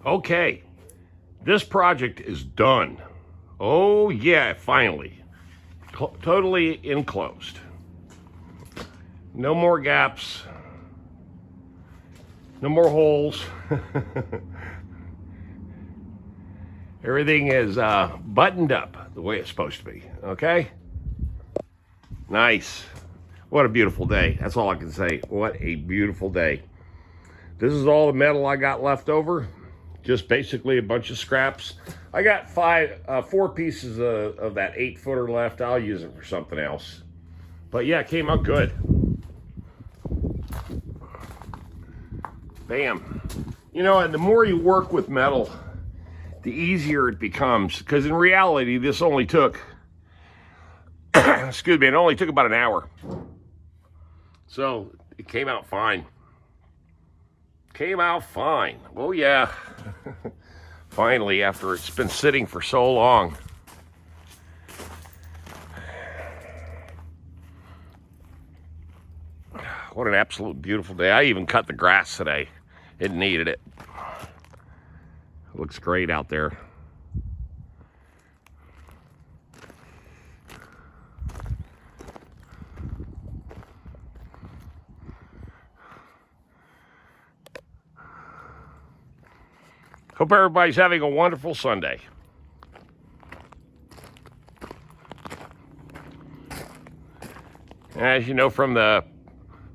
Okay, this project is done. Oh yeah, finally. Totally enclosed. No more gaps. No more holes. Everything is buttoned up the way it's supposed to be, okay? Nice. What a beautiful day. That's all I can say. What a beautiful day. This is all the metal I got left over. Just basically a bunch of scraps. I got four pieces of that 8-footer left. I'll use it for something else. But yeah, it came out good. Bam. You know, and the more you work with metal, the easier it becomes. Because in reality, this only took, excuse me, it only took about an hour. So it came out fine. Came out fine. Oh yeah. Finally, after it's been sitting for so long. What an absolute beautiful day. I even cut the grass today. It needed it. Looks great out there. Hope everybody's having a wonderful Sunday. As you know from the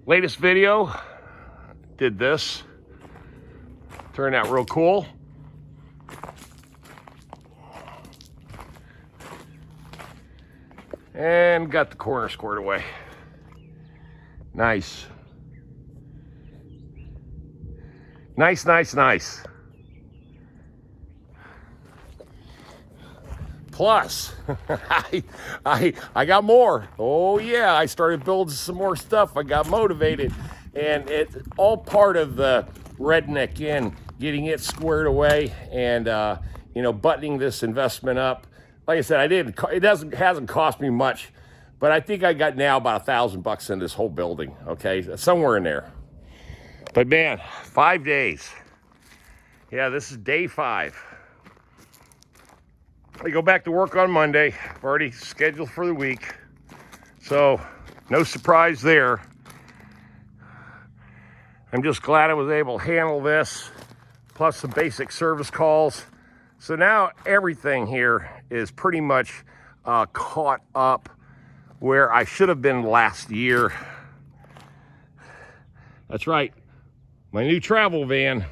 latest video, did this. Turned out real cool. And got the corner squared away. Nice. Nice, nice, nice. Plus, I got more. Oh yeah, I started building some more stuff. I got motivated, and it's all part of the Redneck Inn, getting it squared away, and you know, buttoning this investment up. Like I said, it hasn't cost me much, but I think I got now about $1,000 in this whole building. Okay, somewhere in there. But man, 5 days. Yeah, this is day 5. I go back to work on Monday. I've already scheduled for the week. So, no surprise there. I'm just glad I was able to handle this, plus some basic service calls. So now everything here is pretty much caught up where I should have been last year. That's right, my new travel van.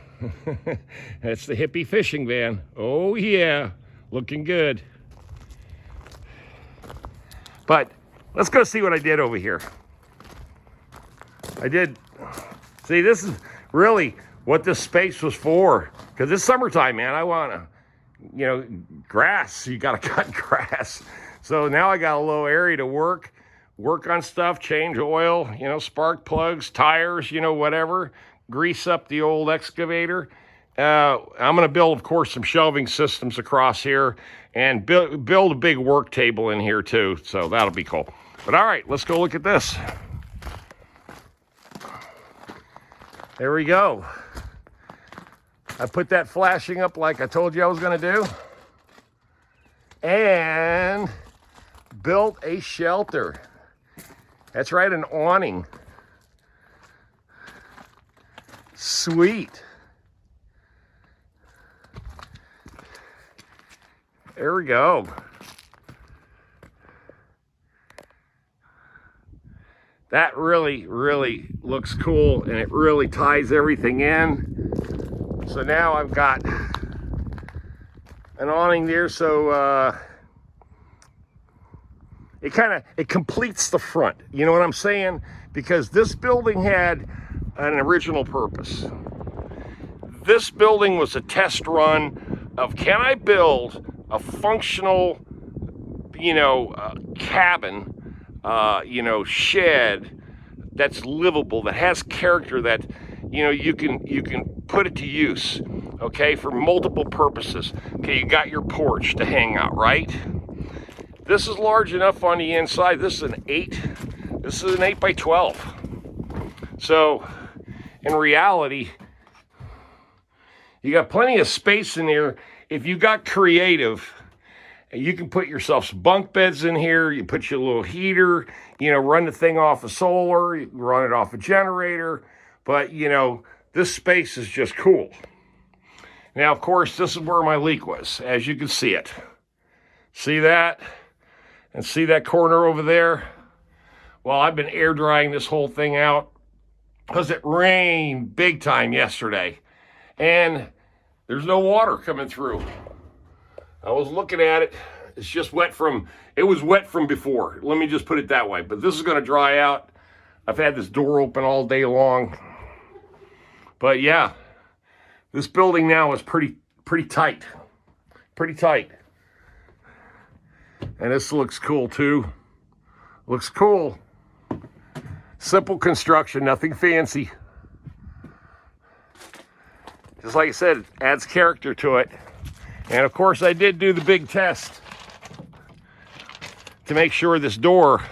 That's the hippie fishing van. Oh yeah. Looking good. But let's go see what I did over here. See, this is really what this space was for. Because it's summertime, man. I want to, you know, grass. You got to cut grass. So now I got a little area to work on stuff, change oil, you know, spark plugs, tires, you know, whatever. Grease up the old excavator. I'm going to build, of course, some shelving systems across here and build a big work table in here too. So that'll be cool. But all right, let's go look at this. There we go. I put that flashing up like I told you I was going to do. And built a shelter. That's right, an awning. Sweet. There we go. That really, really looks cool, and it really ties everything in. So now I've got an awning there, so it completes the front. You know what I'm saying? Because this building had an original purpose. This building was a test run of, can I build a functional, you know, cabin, you know, shed that's livable, that has character, that, you know, you can put it to use, okay, for multiple purposes. Okay, you got your porch to hang out, right? This is large enough on the inside. This is an 8 by 12. So in reality, You got plenty of space in here. If you got creative, you can put yourself some bunk beds in here. You put your little heater, run the thing off of solar, you run it off a generator. But, this space is just cool. Now, of course, this is where my leak was, as you can see it. See that? And see that corner over there? Well, I've been air drying this whole thing out because it rained big time yesterday. And there's no water coming through. I was looking at it. It's just it was wet from before. Let me just put it that way. But this is going to dry out. I've had this door open all day long. But yeah, this building now is pretty tight. Pretty tight. And this looks cool too. Looks cool. Simple construction, nothing fancy. Just like I said, it adds character to it. And of course, I did do the big test to make sure this door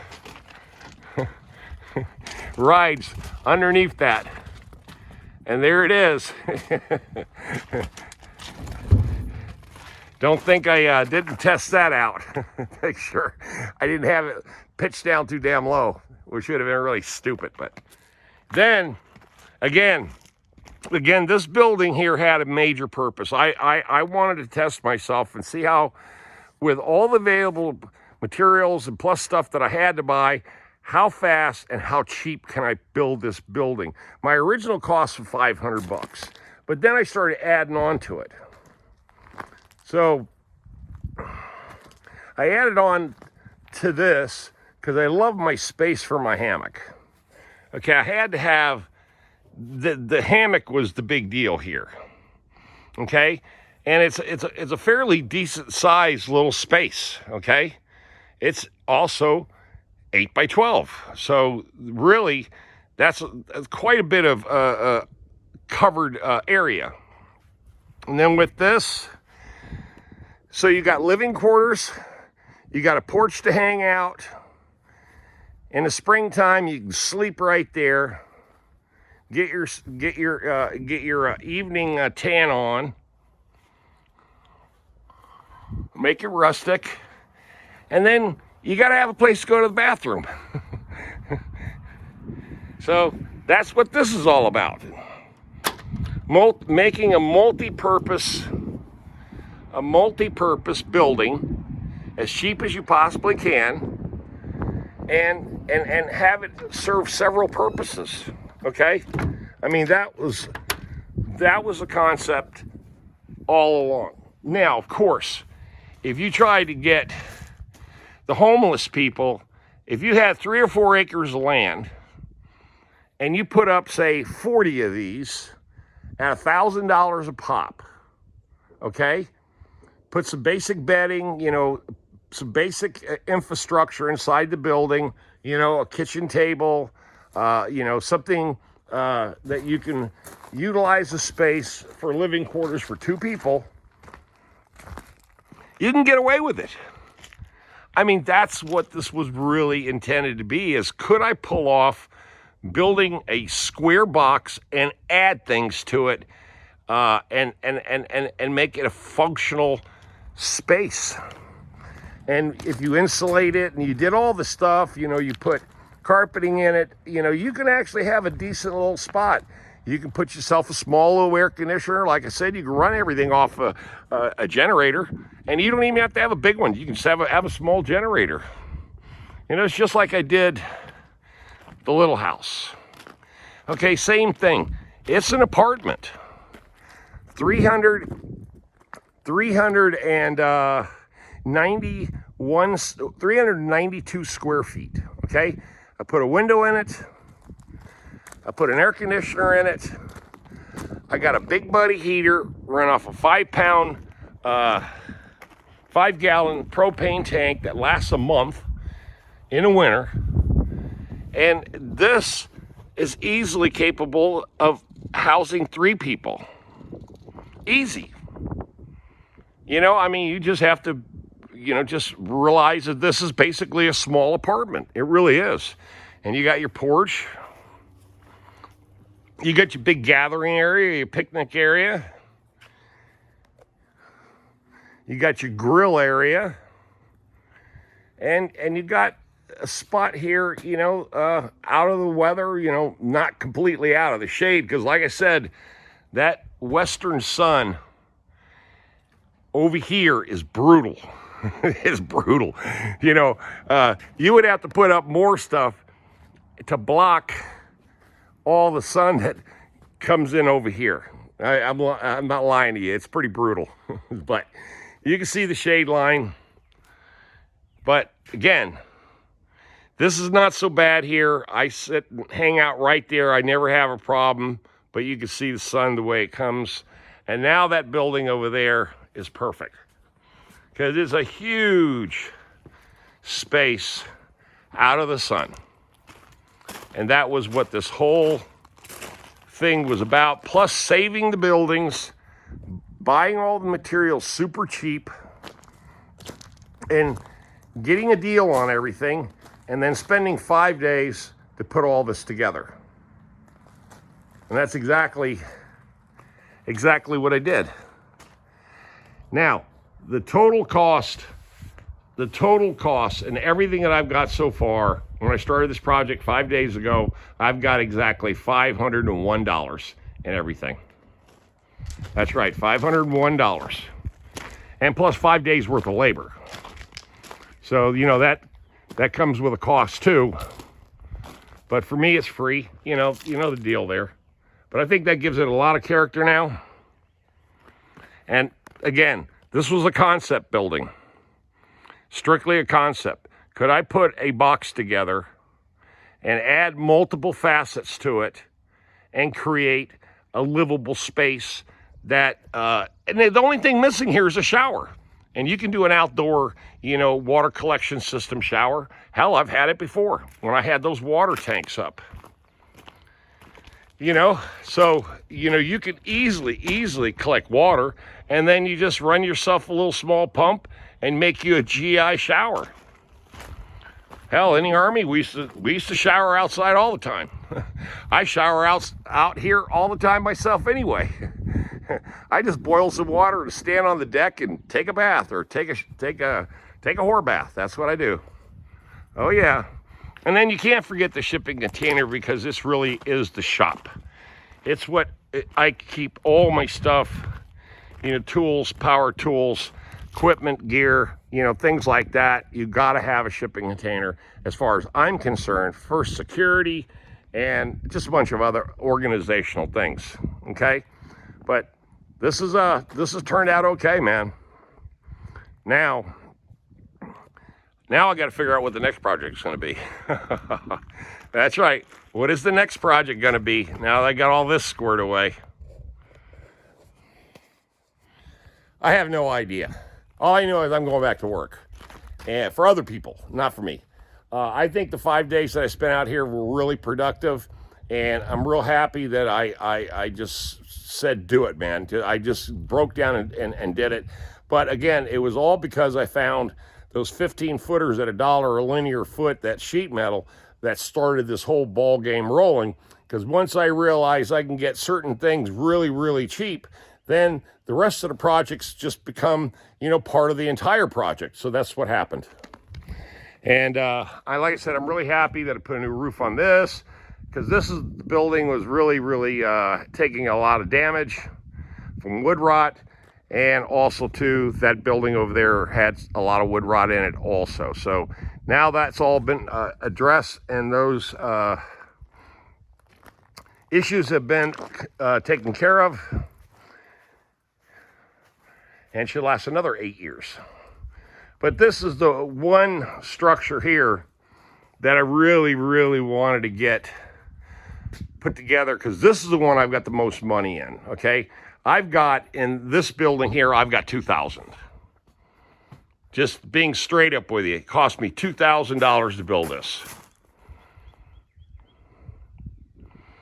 rides underneath that. And there it is. Don't think I didn't test that out. Make sure I didn't have it pitched down too damn low, which would have been really stupid. But then, again, this building here had a major purpose. I wanted to test myself and see how, with all the available materials and plus stuff that I had to buy, how fast and how cheap can I build this building. My original cost was $500, but then I started adding on to it. So I added on to this because I love my space for my hammock. Okay, I had to have, the hammock was the big deal here. Okay, and it's a fairly decent sized little space. Okay, it's also 8 by 12. So really, that's quite a bit of covered area. And then with this, so you got living quarters, you got a porch to hang out. In the springtime, you can sleep right there. Get your evening tan on. Make it rustic, and then you got to have a place to go to the bathroom. So that's what this is all about. Making a multi-purpose building as cheap as you possibly can, and have it serve several purposes. Okay, I mean that was the concept all along. Now, of course, if you try to get the homeless people, if you had 3 or 4 acres of land and you put up, say, 40 of these at $1,000 a pop, okay, put some basic bedding, some basic infrastructure inside the building, a kitchen table, something that you can utilize the space for living quarters for 2 people, you can get away with it. I mean, that's what this was really intended to be, is could I pull off building a square box and add things to it, and make it a functional space. And if you insulate it and you did all the stuff, you put carpeting in it, you can actually have a decent little spot. You can put yourself a small little air conditioner. Like I said, you can run everything off a generator, and you don't even have to have a big one. You can just have a small generator. It's just like I did the little house. Okay, same thing. It's an apartment. 392 square feet, okay? I put a window in it. I put an air conditioner in it. I got a big buddy heater run off a 5-gallon propane tank that lasts a month in the winter. And this is easily capable of housing 3 people. Easy. You just have to, just realize that this is basically a small apartment. It really is. And you got your porch. You got your big gathering area, your picnic area. You got your grill area. And you got a spot here, out of the weather, not completely out of the shade. Because like I said, that western sun over here is brutal. It's brutal. You would have to put up more stuff to block all the sun that comes in over here. I'm not lying to you. It's pretty brutal. But you can see the shade line. But again, this is not so bad here. I sit and hang out right there. I never have a problem. But you can see the sun the way it comes. And now that building over there is perfect. Because it's a huge space out of the sun. And that was what this whole thing was about. Plus saving the buildings, buying all the materials super cheap, and getting a deal on everything, and then spending 5 days to put all this together. And that's exactly what I did. Now, the total cost and everything that I've got so far, when I started this project 5 days ago, I've got exactly $501 in everything. That's right, $501. And plus 5 days worth of labor. So, that comes with a cost too. But for me, it's free. You know the deal there. But I think that gives it a lot of character now. And again, this was a concept building. Strictly a concept. Could I put a box together and add multiple facets to it and create a livable space that, and the only thing missing here is a shower. And you can do an outdoor, water collection system shower. Hell, I've had it before when I had those water tanks up. So, you can easily collect water, and then you just run yourself a little small pump and make you a GI shower. Hell, in the Army, we used to shower outside all the time. I shower out here all the time myself anyway. I just boil some water and stand on the deck and take a bath, or take a whore bath. That's what I do. Oh yeah. And then you can't forget the shipping container, because this really is the shop. It's what I keep all my stuff, tools, power tools, equipment, gear, things like that. You got to have a shipping container, as far as I'm concerned, for security and just a bunch of other organizational things. Okay, but this has turned out okay, man. Now I got to figure out what the next project is going to be. That's right. What is the next project going to be now that I got all this squared away? I have no idea. All I know is I'm going back to work. And for other people, not for me. I think the 5 days that I spent out here were really productive. And I'm real happy that I just said, do it, man. I just broke down and did it. But again, it was all because I found those 15 footers at $1 a linear foot, that sheet metal, that started this whole ball game rolling. Because once I realized I can get certain things really, really cheap, then the rest of the projects just become, part of the entire project. So that's what happened. And like I said, I'm really happy that I put a new roof on this, because the building was really, really taking a lot of damage from wood rot. And also, too, that building over there had a lot of wood rot in it also. So now that's all been addressed, and those issues have been taken care of, and should last another 8 years. But this is the one structure here that I really, really wanted to get put together, because this is the one I've got the most money in, okay? I've got, in this building here, I've got $2,000. Just being straight up with you, it cost me $2,000 to build this.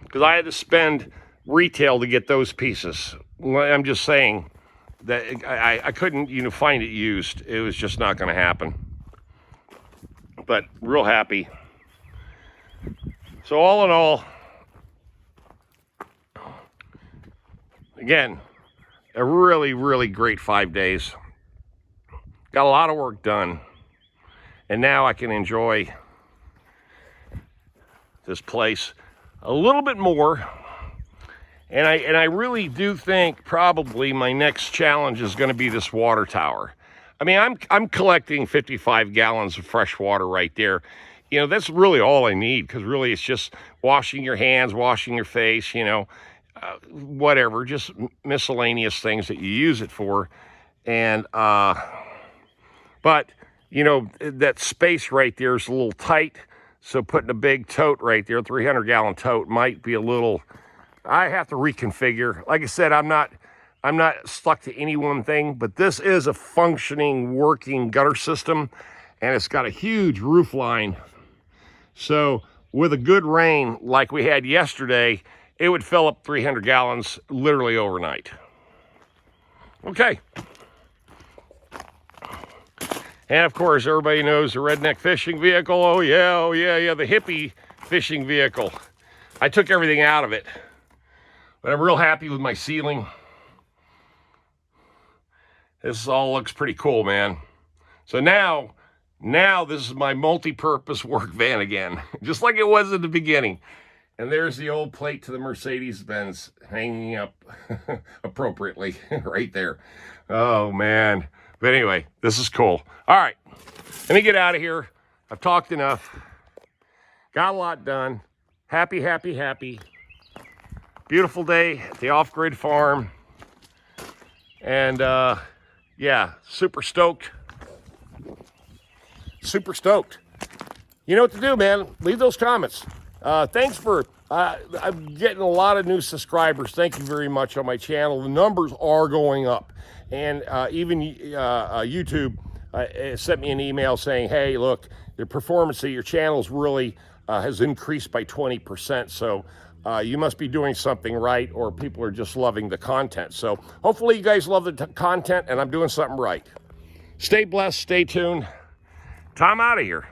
Because I had to spend retail to get those pieces. I'm just saying that I couldn't, find it used. It was just not going to happen. But real happy. So all in all, again, a really, really great 5 days. Got a lot of work done. And now I can enjoy this place a little bit more. And I really do think probably my next challenge is going to be this water tower. I mean, I'm collecting 55 gallons of fresh water right there. You know, that's really all I need, because really it's just washing your hands, washing your face, you know, whatever, just miscellaneous things that you use it for. And, but, you know, that space right there is a little tight. So putting a big tote right there, 300-gallon tote, might be a little, I have to reconfigure. Like I said, I'm not stuck to any one thing, but this is a functioning, working gutter system, and it's got a huge roof line. So with a good rain like we had yesterday, it would fill up 300 gallons literally overnight. Okay. And of course, everybody knows the redneck fishing vehicle. Oh yeah, the hippie fishing vehicle. I took everything out of it, but I'm real happy with my ceiling. This all looks pretty cool, man. So now this is my multi-purpose work van again, just like it was at the beginning. And there's the old plate to the Mercedes-Benz hanging up appropriately right there. Oh, man. But anyway, this is cool. All right, let me get out of here. I've talked enough. Got a lot done. Happy, happy, happy. Beautiful day at the off-grid farm. And, yeah, super stoked. Super stoked. You know what to do, man. Leave those comments. Thanks for, I'm getting a lot of new subscribers. Thank you very much on my channel. The numbers are going up. And even YouTube sent me an email saying, hey, look, the performance of your channels really has increased by 20%. So you must be doing something right, or people are just loving the content. So hopefully you guys love the content and I'm doing something right. Stay blessed, stay tuned. Tom out of here.